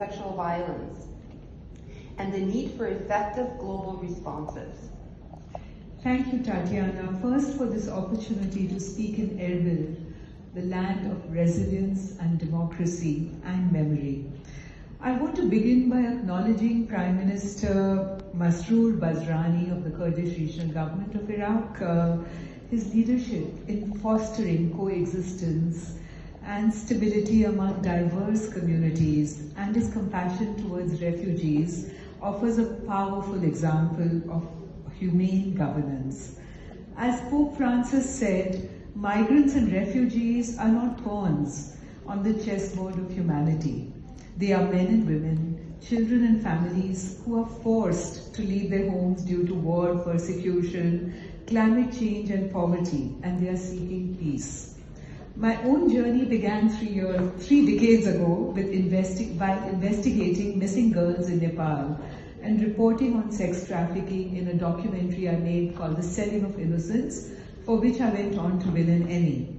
sexual violence and the need for effective global responses. Thank you, Tatiana, first for this opportunity to speak in Erbil, the land of resilience and democracy and memory. I want to begin by acknowledging Prime Minister Masoud Barzani of the Kurdish Regional Government of Iraq, his leadership in fostering coexistence and stability among diverse communities, and his compassion towards refugees offers a powerful example of humane governance. As Pope Francis said, migrants and refugees are not pawns on the chessboard of humanity. They are men and women, children and families who are forced to leave their homes due to war, persecution, climate change and poverty, and they are seeking peace. My own journey began 3 decades ago with investigating missing girls in Nepal and reporting on sex trafficking in a documentary I made called The Selling of Innocence, for which I went on to win an Emmy.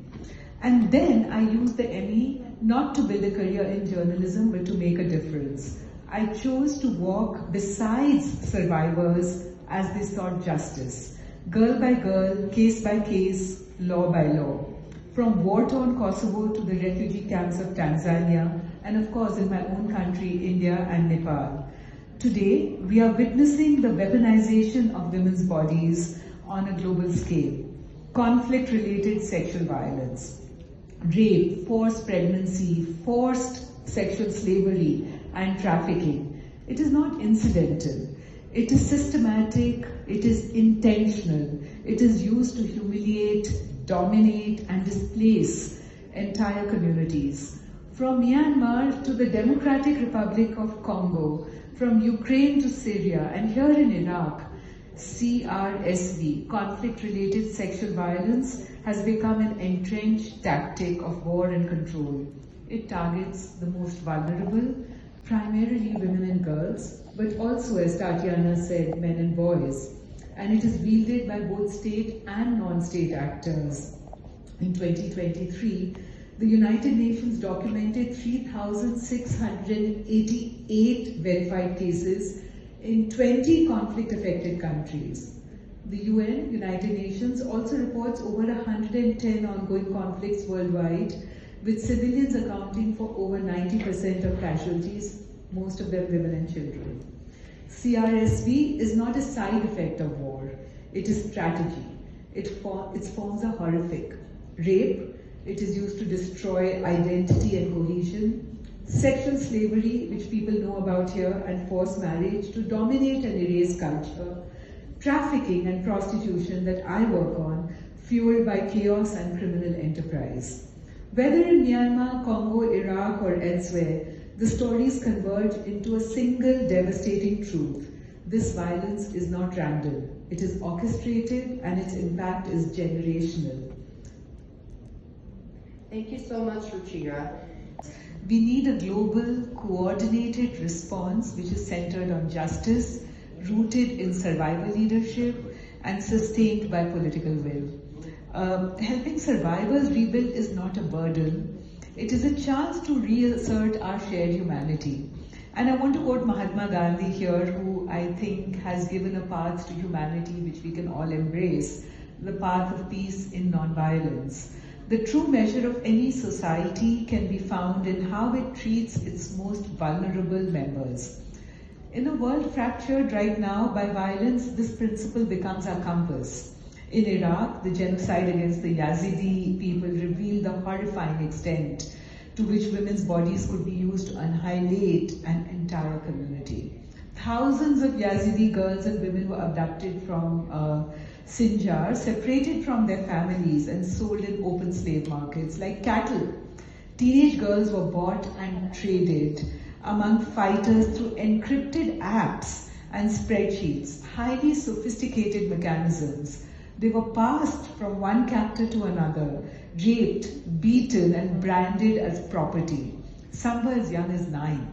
And then I used the Emmy not to build a career in journalism, but to make a difference. I chose to walk beside survivors as they sought justice, girl by girl, case by case, law by law. From war-torn Kosovo to the refugee camps of Tanzania, and of course in my own country, India and Nepal. Today, we are witnessing the weaponization of women's bodies on a global scale. Conflict-related sexual violence, rape, forced pregnancy, forced sexual slavery, and trafficking. It is not incidental. It is systematic, it is intentional. It is used to humiliate, dominate, and displace entire communities. From Myanmar to the Democratic Republic of Congo, from Ukraine to Syria, and here in Iraq, CRSV, conflict-related sexual violence, has become an entrenched tactic of war and control. It targets the most vulnerable, primarily women and girls, but also, as Tatiana said, men and boys. And it is wielded by both state and non-state actors. In 2023, the United Nations documented 3,688 verified cases in 20 conflict-affected countries. The UN, United Nations, also reports over 110 ongoing conflicts worldwide, with civilians accounting for over 90% of casualties, most of them women and children. CRSV is not a side effect of war, it is strategy. Its forms are horrific. Rape, it is used to destroy identity and cohesion. Sexual slavery, which people know about here, and forced marriage to dominate and erase culture. Trafficking and prostitution that I work on, fueled by chaos and criminal enterprise. Whether in Myanmar, Congo, Iraq, or elsewhere, the stories converge into a single devastating truth. This violence is not random. It is orchestrated and its impact is generational. Thank you so much, Ruchira. We need a global, coordinated response which is centered on justice, rooted in survivor leadership, and sustained by political will. Helping survivors rebuild is not a burden. It is a chance to reassert our shared humanity. And I want to quote Mahatma Gandhi here, who I think has given a path to humanity which we can all embrace, the path of peace in non-violence. The true measure of any society can be found in how it treats its most vulnerable members. In a world fractured right now by violence, this principle becomes our compass. In Iraq, the genocide against the Yazidi people revealed the horrifying extent to which women's bodies could be used to annihilate an entire community. Thousands of Yazidi girls and women were abducted from Sinjar, separated from their families and sold in open slave markets like cattle. Teenage girls were bought and traded among fighters through encrypted apps and spreadsheets, highly sophisticated mechanisms. They were passed from one captor to another, raped, beaten, and branded as property. Some were as young as 9.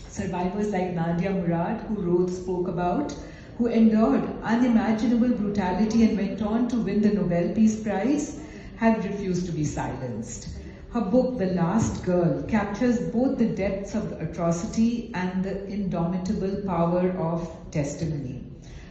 Survivors like Nadia Murad, who Ruth spoke about, who endured unimaginable brutality and went on to win the Nobel Peace Prize, have refused to be silenced. Her book, The Last Girl, captures both the depths of the atrocity and the indomitable power of testimony.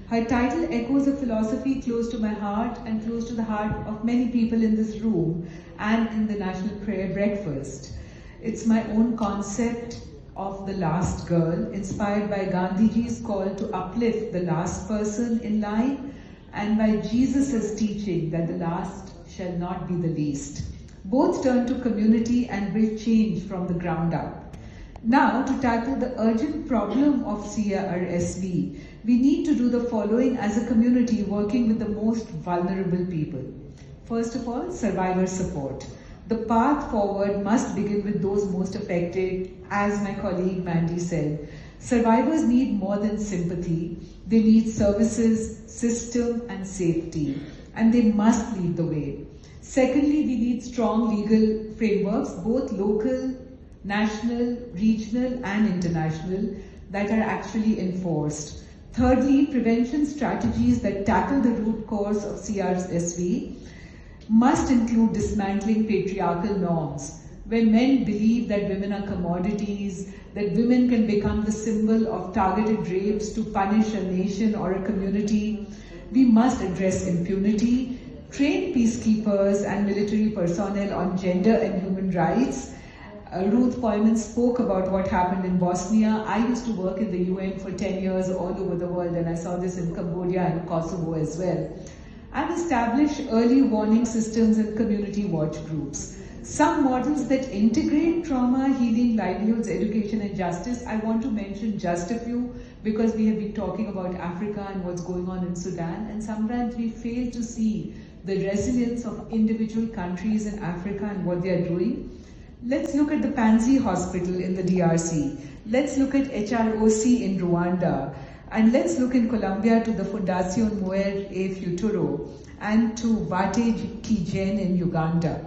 Her title echoes a philosophy close to my heart and close to the heart of many people in this room and in the National Prayer Breakfast. It's my own concept of the last girl, inspired by Gandhiji's call to uplift the last person in line and by Jesus' teaching that the last shall not be the least. Both turn to community and build change from the ground up. Now, to tackle the urgent problem of CRSV, we need to do the following as a community working with the most vulnerable people. First of all, survivor support. The path forward must begin with those most affected, as my colleague Mandy said. Survivors need more than sympathy. They need services, system, and safety, and they must lead the way. Secondly, we need strong legal frameworks, both local, national, regional, and international, that are actually enforced. Thirdly, prevention strategies that tackle the root cause of CRSV must include dismantling patriarchal norms. When men believe that women are commodities, that women can become the symbol of targeted rapes to punish a nation or a community, we must address impunity, train peacekeepers and military personnel on gender and human rights. Ruth Pojman spoke about what happened in Bosnia. I used to work in the UN for 10 years all over the world, and I saw this in Cambodia and Kosovo as well. And establish early warning systems and community watch groups. Some models that integrate trauma, healing, livelihoods, education, and justice. I want to mention just a few because we have been talking about Africa and what's going on in Sudan, and sometimes we fail to see the resilience of individual countries in Africa and what they are doing. Let's look at the Pansy Hospital in the DRC. Let's look at HROC in Rwanda. And let's look in Colombia to the Fundación Mujer e Futuro and to Vate Kijen in Uganda.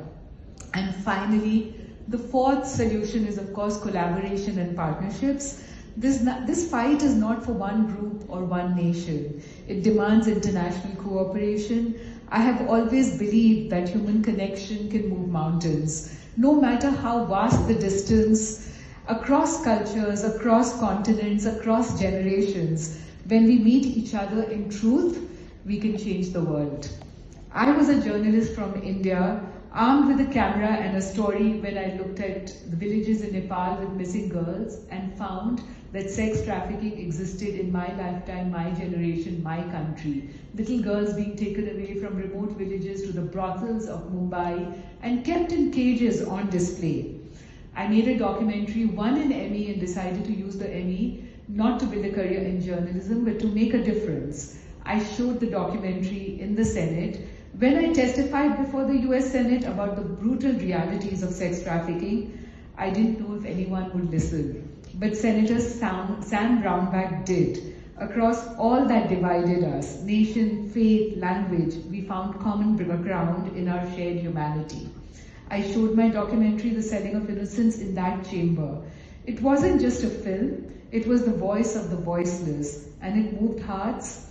And finally, the fourth solution is, of course, collaboration and partnerships. This fight is not for one group or one nation. It demands international cooperation. I have always believed that human connection can move mountains. No matter how vast the distance, across cultures, across continents, across generations, when we meet each other in truth, we can change the world. I was a journalist from India, armed with a camera and a story when I looked at the villages in Nepal with missing girls and found that sex trafficking existed in my lifetime, my generation, my country. Little girls being taken away from remote villages to the brothels of Mumbai and kept in cages on display. I made a documentary, won an Emmy, and decided to use the Emmy not to build a career in journalism, but to make a difference. I showed the documentary in the Senate. When I testified before the US Senate about the brutal realities of sex trafficking, I didn't know if anyone would listen. But Senator Sam Brownback did. Across all that divided us, nation, faith, language, we found common ground in our shared humanity. I showed my documentary, The Selling of Innocence, in that chamber. It wasn't just a film, it was the voice of the voiceless, and it moved hearts.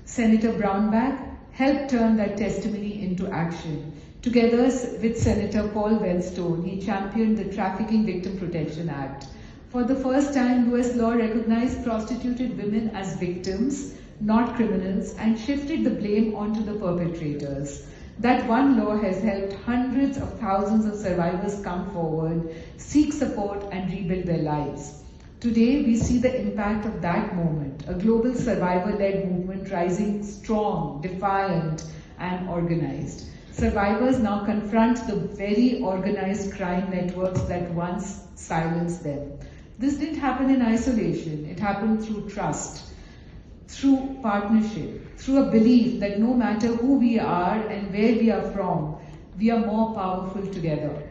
Senator Brownback helped turn that testimony into action. Together with Senator Paul Wellstone, he championed the Trafficking Victim Protection Act. For the first time, US law recognized prostituted women as victims, not criminals, and shifted the blame onto the perpetrators. That one law has helped hundreds of thousands of survivors come forward, seek support, and rebuild their lives. Today, we see the impact of that moment, a global survivor-led movement rising strong, defiant, and organized. Survivors now confront the very organized crime networks that once silenced them. This didn't happen in isolation. It happened through trust, through partnership, through a belief that no matter who we are and where we are from, we are more powerful together.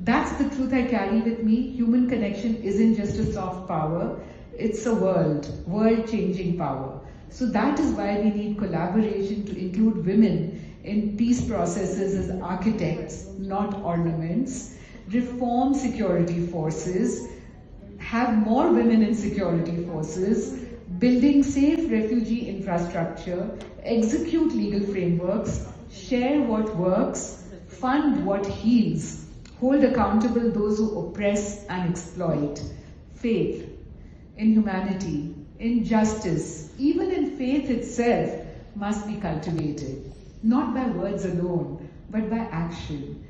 That's the truth I carry with me. Human connection isn't just a soft power, it's a world-changing power. So that is why we need collaboration to include women in peace processes as architects, not ornaments, reform security forces, have more women in security forces, building safe refugee infrastructure, execute legal frameworks, share what works, fund what heals. hold accountable those who oppress and exploit. Faith in humanity, in justice, even in faith itself must be cultivated, not by words alone, but by action.